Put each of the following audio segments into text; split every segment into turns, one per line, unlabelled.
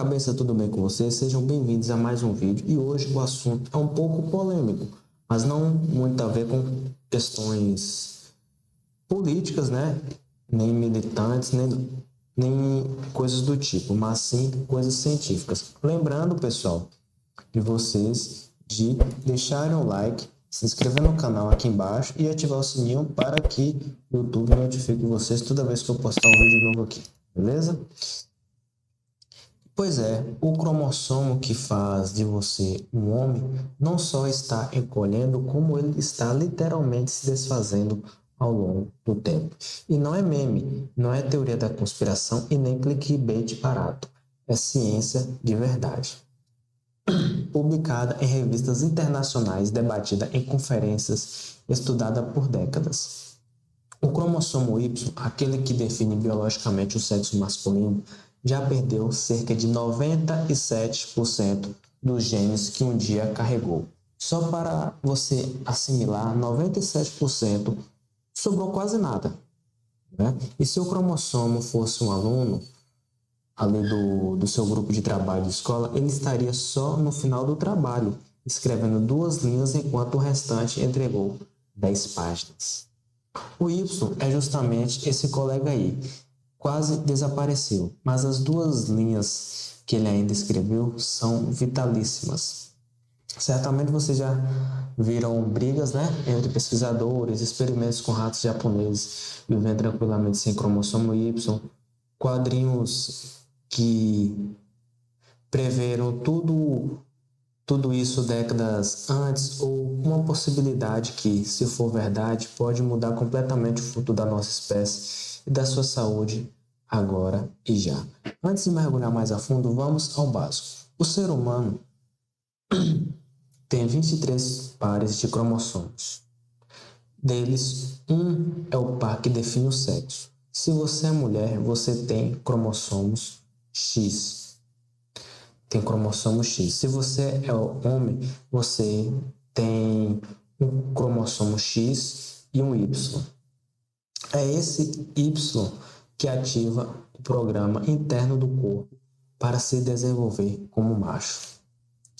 Cabeça, tudo bem com vocês? Sejam bem-vindos a mais um vídeo e hoje o assunto é um pouco polêmico, mas não muito a ver com questões políticas, né? Nem militantes, nem coisas do tipo, mas sim coisas científicas. Lembrando, pessoal, de vocês de deixarem o like, se inscrever no canal aqui embaixo e ativar o sininho para que o YouTube notifique vocês toda vez que eu postar um vídeo novo aqui, beleza? Pois é, o cromossomo que faz de você um homem não só está encolhendo, como ele está literalmente se desfazendo ao longo do tempo. E não é meme, não é teoria da conspiração e nem clickbait barato. É ciência de verdade. Publicada em revistas internacionais, debatida em conferências, estudada por décadas. O cromossomo Y, aquele que define biologicamente o sexo masculino, já perdeu cerca de 97% dos genes que um dia carregou. Só para você assimilar, 97% sobrou quase nada, né? E se o cromossomo fosse um aluno ali do seu grupo de trabalho de escola, ele estaria só no final do trabalho, escrevendo 2 linhas, enquanto o restante entregou 10 páginas. O Y é justamente esse colega aí. Quase desapareceu, mas as 2 linhas que ele ainda escreveu são vitalíssimas. Certamente vocês já viram brigas, né, entre pesquisadores, experimentos com ratos japoneses vivendo tranquilamente sem cromossomo Y, quadrinhos que preveram tudo isso décadas antes, ou uma possibilidade que, se for verdade, pode mudar completamente o futuro da nossa espécie e da sua saúde agora e já. Antes de mergulhar mais a fundo, vamos ao básico. O ser humano tem 23 pares de cromossomos. Deles, um é o par que define o sexo. Se você é mulher, você tem cromossomos X. Tem cromossomo X. Se você é homem, você tem um cromossomo X e um Y. É esse Y que ativa o programa interno do corpo para se desenvolver como macho.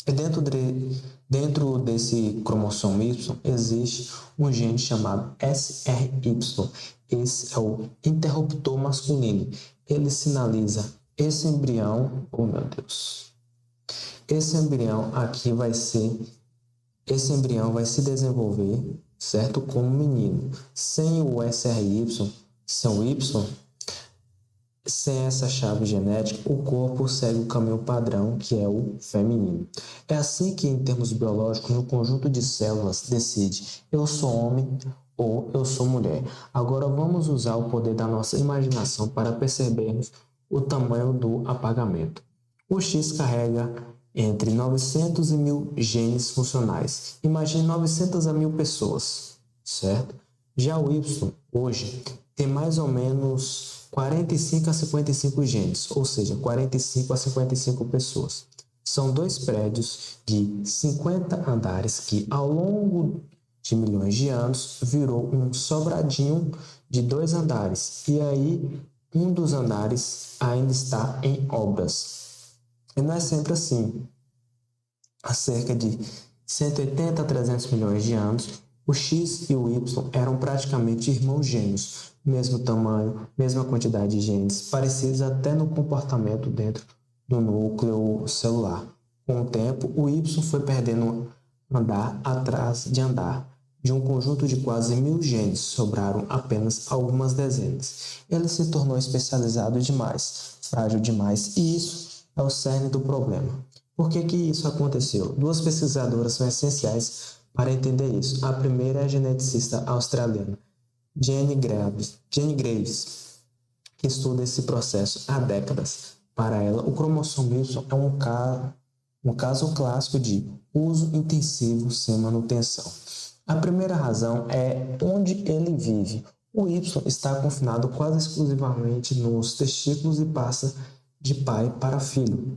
E dentro desse cromossomo Y existe um gene chamado SRY. Esse é o interruptor masculino. Ele sinaliza esse embrião, oh meu Deus, esse embrião vai se desenvolver, certo? Como menino. Sem o SRY, sem o Y, sem essa chave genética, o corpo segue o caminho padrão, que é o feminino. É assim que, em termos biológicos, o conjunto de células decide: eu sou homem ou eu sou mulher. Agora vamos usar o poder da nossa imaginação para percebermos o tamanho do apagamento. O X carrega entre 900 e 1000 genes funcionais. Imagine 900 a 1000 pessoas, certo? Já o Y, hoje, tem mais ou menos 45 a 55 genes, ou seja, 45 a 55 pessoas. São 2 prédios de 50 andares que, ao longo de milhões de anos, virou um sobradinho de 2 andares. E aí, um dos andares ainda está em obras. E não é sempre assim. Há cerca de 180 a 300 milhões de anos, o X e o Y eram praticamente irmãos gêmeos, mesmo tamanho, mesma quantidade de genes, parecidos até no comportamento dentro do núcleo celular. Com o tempo, o Y foi perdendo andar atrás de andar. De um conjunto de quase 1000 genes, sobraram apenas algumas dezenas. Ele se tornou especializado demais, frágil demais, e isso é o cerne do problema. Por que isso aconteceu? 2 pesquisadoras são essenciais para entender isso. A primeira é a geneticista australiana Jenny Graves, que estuda esse processo há décadas. Para ela, o cromossomo Y é um caso clássico de uso intensivo sem manutenção. A primeira razão é onde ele vive. O Y está confinado quase exclusivamente nos testículos e passa de pai para filho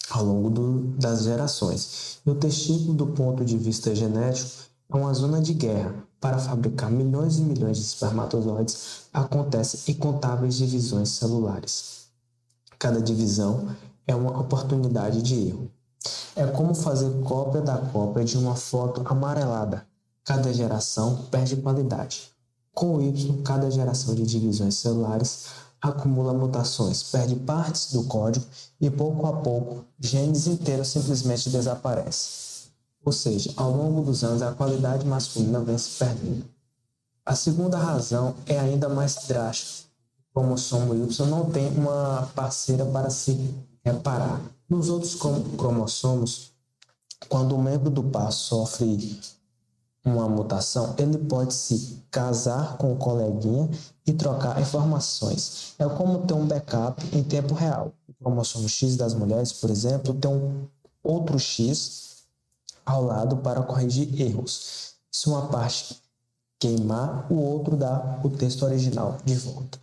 ao longo das gerações. E o testículo, do ponto de vista genético, é uma zona de guerra. Para fabricar milhões e milhões de espermatozoides, acontecem incontáveis divisões celulares. Cada divisão é uma oportunidade de erro. É como fazer cópia da cópia de uma foto amarelada. Cada geração perde qualidade. Com o Y, cada geração de divisões celulares acumula mutações, perde partes do código e pouco a pouco genes inteiros simplesmente desaparecem. Ou seja, ao longo dos anos a qualidade masculina vem se perdendo. A segunda razão é ainda mais drástica. O cromossomo Y não tem uma parceira para se reparar. Nos outros cromossomos, quando um membro do par sofre uma mutação, ele pode se casar com o coleguinha e trocar informações. É como ter um backup em tempo real. O cromossomo X das mulheres, por exemplo, tem um outro X ao lado para corrigir erros. Se uma parte queimar, o outro dá o texto original de volta.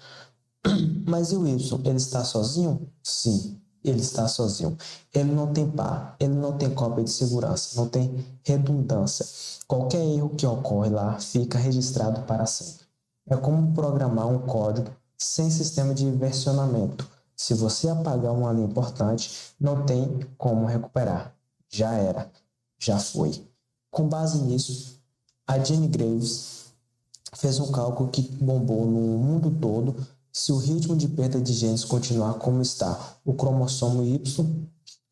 Mas e o Y? Ele está sozinho? Sim, ele está sozinho. Ele não tem par, ele não tem cópia de segurança, não tem redundância. Qualquer erro que ocorre lá fica registrado para sempre. É como programar um código sem sistema de versionamento. Se você apagar uma linha importante, não tem como recuperar. Já era, já foi. Com base nisso, a Jane Graves fez um cálculo que bombou no mundo todo. Se o ritmo de perda de genes continuar como está, o cromossomo Y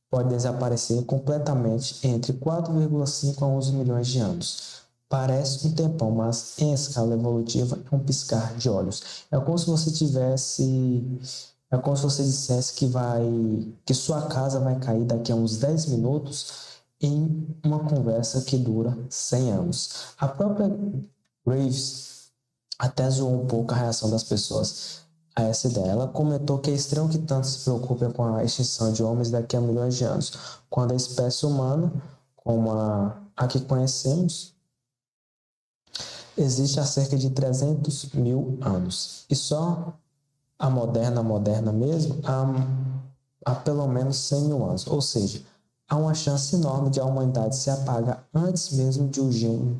pode desaparecer completamente entre 4,5 a 11 milhões de anos. Parece um tempão, mas em escala evolutiva é um piscar de olhos. É como se você dissesse que sua casa vai cair daqui a uns 10 minutos em uma conversa que dura 100 anos. A própria Graves até zoou um pouco a reação das pessoas a essa ideia. Ela comentou que é estranho que tanto se preocupe com a extinção de homens daqui a milhões de anos, quando a espécie humana, como a que conhecemos, existe há cerca de 300 mil anos. E só a moderna mesmo, há pelo menos 100 mil anos. Ou seja, há uma chance enorme de a humanidade se apagar antes mesmo de o gene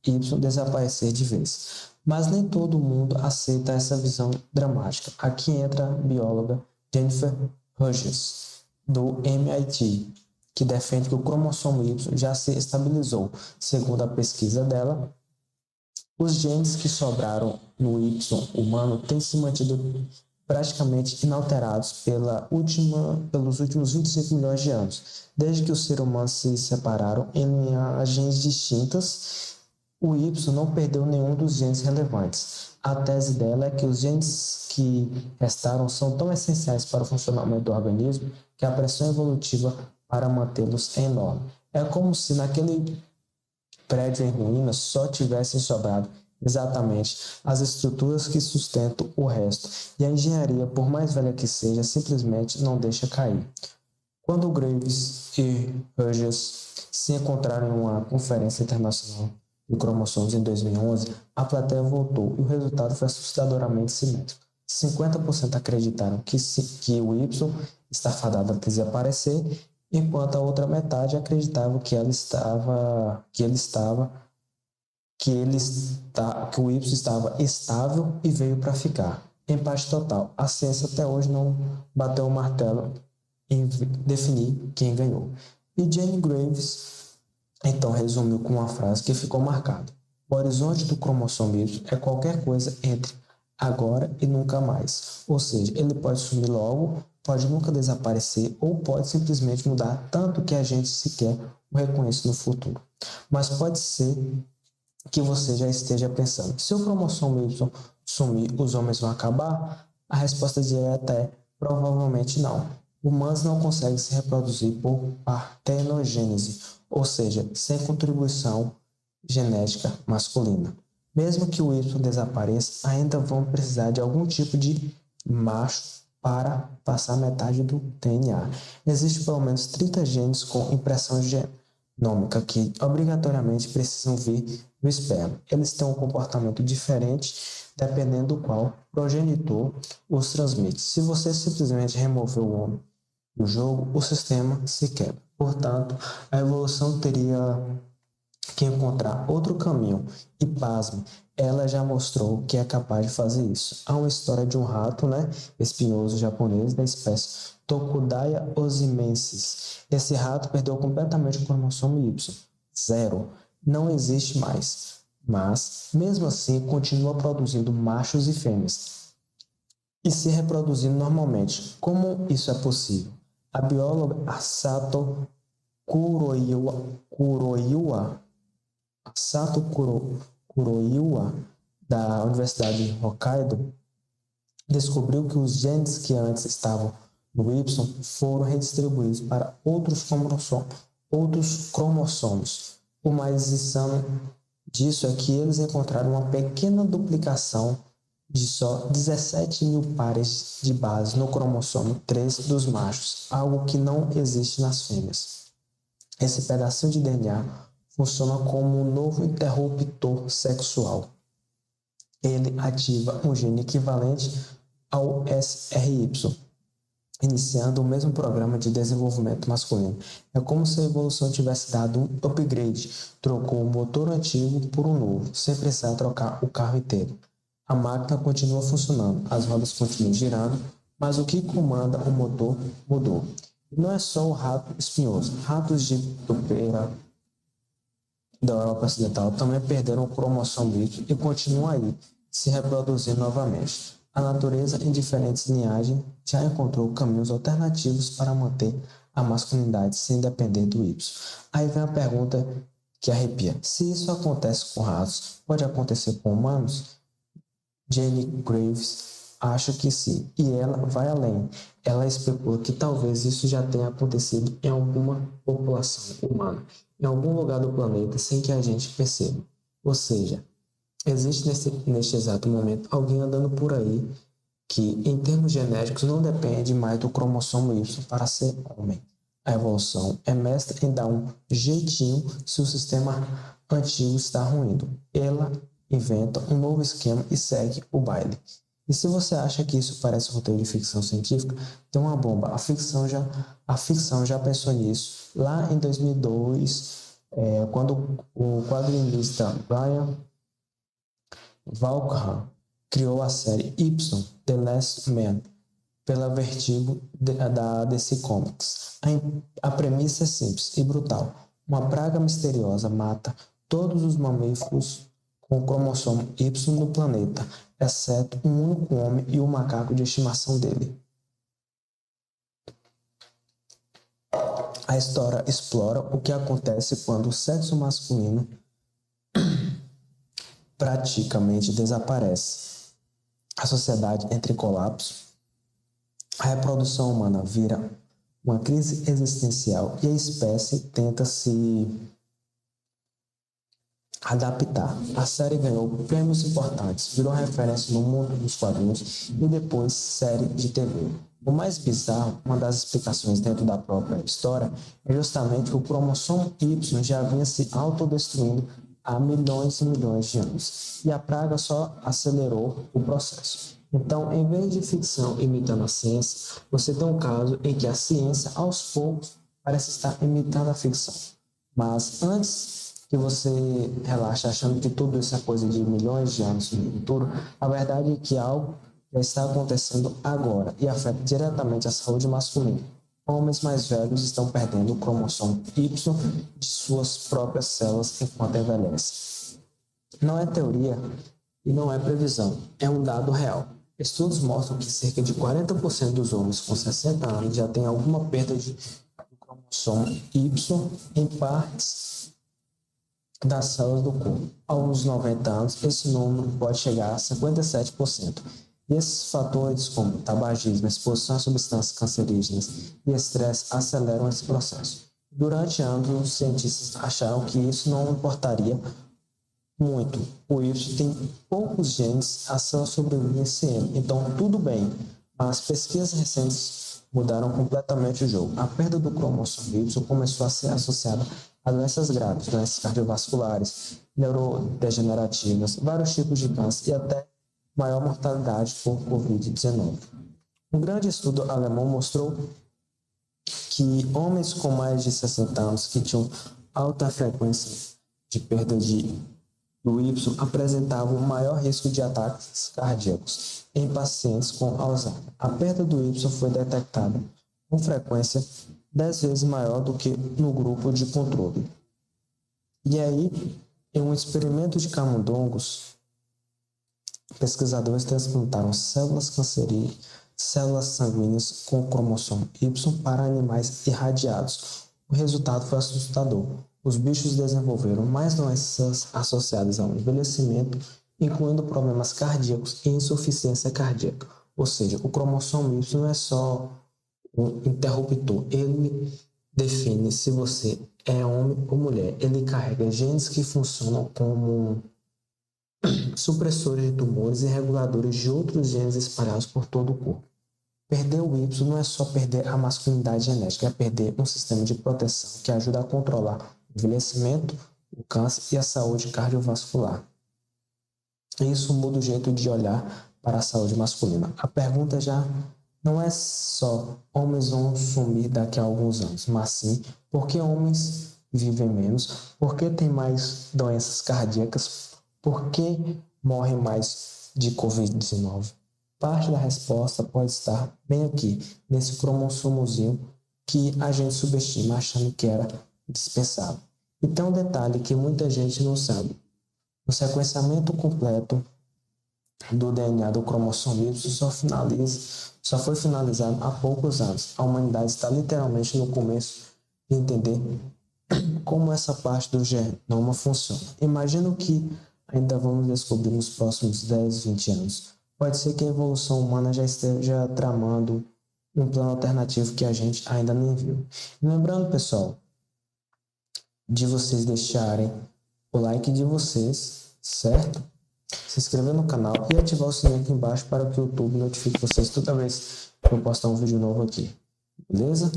Y desaparecer de vez. Mas nem todo mundo aceita essa visão dramática. Aqui entra a bióloga Jennifer Hughes, do MIT, que defende que o cromossomo Y já se estabilizou. Segundo a pesquisa dela, os genes que sobraram no Y humano têm se mantido praticamente inalterados pelos últimos 25 milhões de anos. Desde que os seres humanos se separaram em linhagens distintas, o Y não perdeu nenhum dos genes relevantes. A tese dela é que os genes que restaram são tão essenciais para o funcionamento do organismo que a pressão evolutiva para mantê-los é enorme. É como se naquele prédio em ruínas só tivessem sobrado exatamente as estruturas que sustentam o resto, e a engenharia, por mais velha que seja, simplesmente não deixa cair. Quando Graves e Hughes se encontraram em uma conferência internacional de cromossomos em 2011, a plateia votou e o resultado foi assustadoramente simétrico. 50% acreditaram que o Y está fadado a desaparecer, enquanto a outra metade acreditava que o Y estava estável e veio para ficar. Empate total. A ciência até hoje não bateu o martelo em definir quem ganhou. E Jane Graves então resumiu com uma frase que ficou marcada: o horizonte do cromossomo Y é qualquer coisa entre agora e nunca mais. Ou seja, ele pode sumir logo, pode nunca desaparecer ou pode simplesmente mudar tanto que a gente sequer o reconheça no futuro. Mas pode ser que você já esteja pensando: se o cromossomo Y sumir, os homens vão acabar? A resposta direta é: provavelmente não. Humanos não conseguem se reproduzir por partenogênese, ou seja, sem contribuição genética masculina. Mesmo que o Y desapareça, ainda vão precisar de algum tipo de macho para passar metade do DNA. Existem pelo menos 30 genes com impressão genômica que obrigatoriamente precisam vir do esperma. Eles têm um comportamento diferente dependendo do qual progenitor os transmite. Se você simplesmente remover o homem do jogo, o sistema se quebra. Portanto, a evolução teria que encontrar outro caminho. E pasme, ela já mostrou que é capaz de fazer isso. Há uma história de um rato, espinhoso japonês da espécie Tokudaya osimensis. Esse rato perdeu completamente o cromossomo Y. Zero. Não existe mais. Mas, mesmo assim, continua produzindo machos e fêmeas e se reproduzindo normalmente. Como isso é possível? A bióloga Sato Kuroiwa Kuroiwa, da Universidade de Hokkaido, descobriu que os genes que antes estavam no Y foram redistribuídos para outros cromossomos. O mais insano disso é que eles encontraram uma pequena duplicação de só 17 mil pares de base no cromossomo 3 dos machos, algo que não existe nas fêmeas. Esse pedacinho de DNA funciona como um novo interruptor sexual. Ele ativa um gene equivalente ao SRY, iniciando o mesmo programa de desenvolvimento masculino. É como se a evolução tivesse dado um upgrade, trocou o motor antigo por um novo, sem precisar trocar o carro inteiro. A máquina continua funcionando, as rodas continuam girando, mas o que comanda o motor mudou. E não é só o rato espinhoso. Ratos de topeira da Europa Ocidental também perderam o cromossomo Y e continuam aí, se reproduzindo novamente. A natureza, em diferentes linhagens, já encontrou caminhos alternativos para manter a masculinidade sem depender do Y. Aí vem a pergunta que arrepia. Se isso acontece com ratos, pode acontecer com humanos? Jane Graves acha que sim, e ela vai além. Ela especula que talvez isso já tenha acontecido em alguma população humana, em algum lugar do planeta, sem que a gente perceba. Ou seja, existe neste exato momento alguém andando por aí que, em termos genéticos, não depende mais do cromossomo Y para ser homem. A evolução é mestra em dar um jeitinho se o sistema antigo está ruindo. Ela inventa um novo esquema e segue o baile. E se você acha que isso parece roteiro de ficção científica, tem uma bomba. A ficção já pensou nisso. Lá em 2002, quando o quadrinista Brian Vaughan criou a série Y, The Last Man, pela Vertigo da DC Comics. A premissa é simples e brutal. Uma praga misteriosa mata todos os mamíferos com o cromossomo Y no planeta, exceto um único homem e o macaco de estimação dele. A história explora o que acontece quando o sexo masculino praticamente desaparece. A sociedade entra em colapso, a reprodução humana vira uma crise existencial e a espécie tenta se adaptar. A série ganhou prêmios importantes, virou referência no mundo dos quadrinhos e depois série de TV. O mais bizarro, uma das explicações dentro da própria história, é justamente que o cromossomo Y já vinha se autodestruindo há milhões e milhões de anos, e a praga só acelerou o processo. Então, em vez de ficção imitando a ciência, você tem um caso em que a ciência, aos poucos, parece estar imitando a ficção. Mas antes que você relaxe achando que tudo isso é coisa de milhões de anos no futuro, a verdade é que algo já está acontecendo agora e afeta diretamente a saúde masculina. Homens mais velhos estão perdendo o cromossomo Y de suas próprias células enquanto envelhecem. Não é teoria e não é previsão, é um dado real. Estudos mostram que cerca de 40% dos homens com 60 anos já têm alguma perda do cromossomo Y em partes das células do corpo. Aos 90 anos, esse número pode chegar a 57%. E esses fatores como tabagismo, exposição a substâncias cancerígenas e estresse aceleram esse processo. Durante anos, os cientistas acharam que isso não importaria muito. O Y tem poucos genes, a célula sobrevive nesse M, então tudo bem. Mas pesquisas recentes mudaram completamente o jogo. A perda do cromossomo Y começou a ser associada a doenças graves, doenças cardiovasculares, neurodegenerativas, vários tipos de câncer e até maior mortalidade por Covid-19. Um grande estudo alemão mostrou que homens com mais de 60 anos que tinham alta frequência de perda do Y apresentavam maior risco de ataques cardíacos em pacientes com Alzheimer. A perda do Y foi detectada com frequência 10 vezes maior do que no grupo de controle. E aí, em um experimento de camundongos, pesquisadores transplantaram células cancerígenas, células sanguíneas com cromossomo Y para animais irradiados. O resultado foi assustador. Os bichos desenvolveram mais doenças associadas ao envelhecimento, incluindo problemas cardíacos e insuficiência cardíaca. Ou seja, o cromossomo Y não é só um interruptor, ele define se você é homem ou mulher. Ele carrega genes que funcionam como supressores de tumores e reguladores de outros genes espalhados por todo o corpo. Perder o Y não é só perder a masculinidade genética, é perder um sistema de proteção que ajuda a controlar o envelhecimento, o câncer e a saúde cardiovascular. Isso muda o jeito de olhar para a saúde masculina. A pergunta já não é só homens vão sumir daqui a alguns anos, mas sim por que homens vivem menos, por que tem mais doenças cardíacas, por que morrem mais de Covid-19. Parte da resposta pode estar bem aqui, nesse cromossomozinho que a gente subestima achando que era dispensável. E tem um detalhe que muita gente não sabe. O sequenciamento completo do DNA do cromossomo Y só foi finalizado há poucos anos. A humanidade está literalmente no começo de entender como essa parte do genoma funciona. Imagino que ainda vamos descobrir nos próximos 10, 20 anos. Pode ser que a evolução humana já esteja tramando um plano alternativo que a gente ainda nem viu. E lembrando, pessoal, de vocês deixarem o like de vocês, certo? Se inscrever no canal e ativar o sininho aqui embaixo para que o YouTube notifique vocês toda vez que eu postar um vídeo novo aqui. Beleza?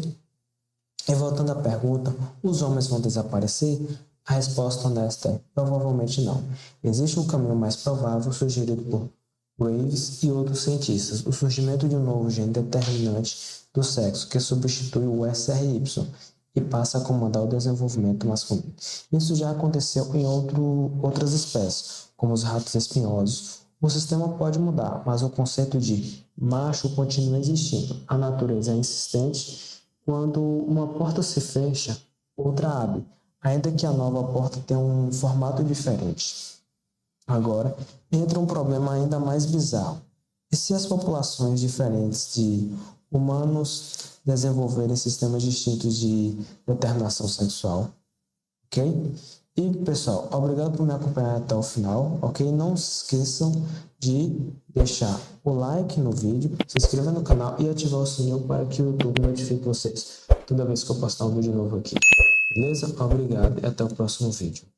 E voltando à pergunta, os homens vão desaparecer? A resposta honesta é provavelmente não. Existe um caminho mais provável sugerido por Graves e outros cientistas, o surgimento de um novo gene determinante do sexo que substitui o SRY e passa a comandar o desenvolvimento masculino. Isso já aconteceu em outras espécies, como os ratos espinhosos. O sistema pode mudar, mas o conceito de macho continua existindo. A natureza é insistente. Quando uma porta se fecha, outra abre, ainda que a nova porta tenha um formato diferente. Agora, entra um problema ainda mais bizarro. E se as populações diferentes de humanos desenvolverem sistemas distintos de determinação sexual? Ok? E, pessoal, obrigado por me acompanhar até o final, ok? Não se esqueçam de deixar o like no vídeo, se inscrever no canal e ativar o sininho para que o YouTube notifique vocês toda vez que eu postar um vídeo novo aqui. Beleza? Obrigado e até o próximo vídeo.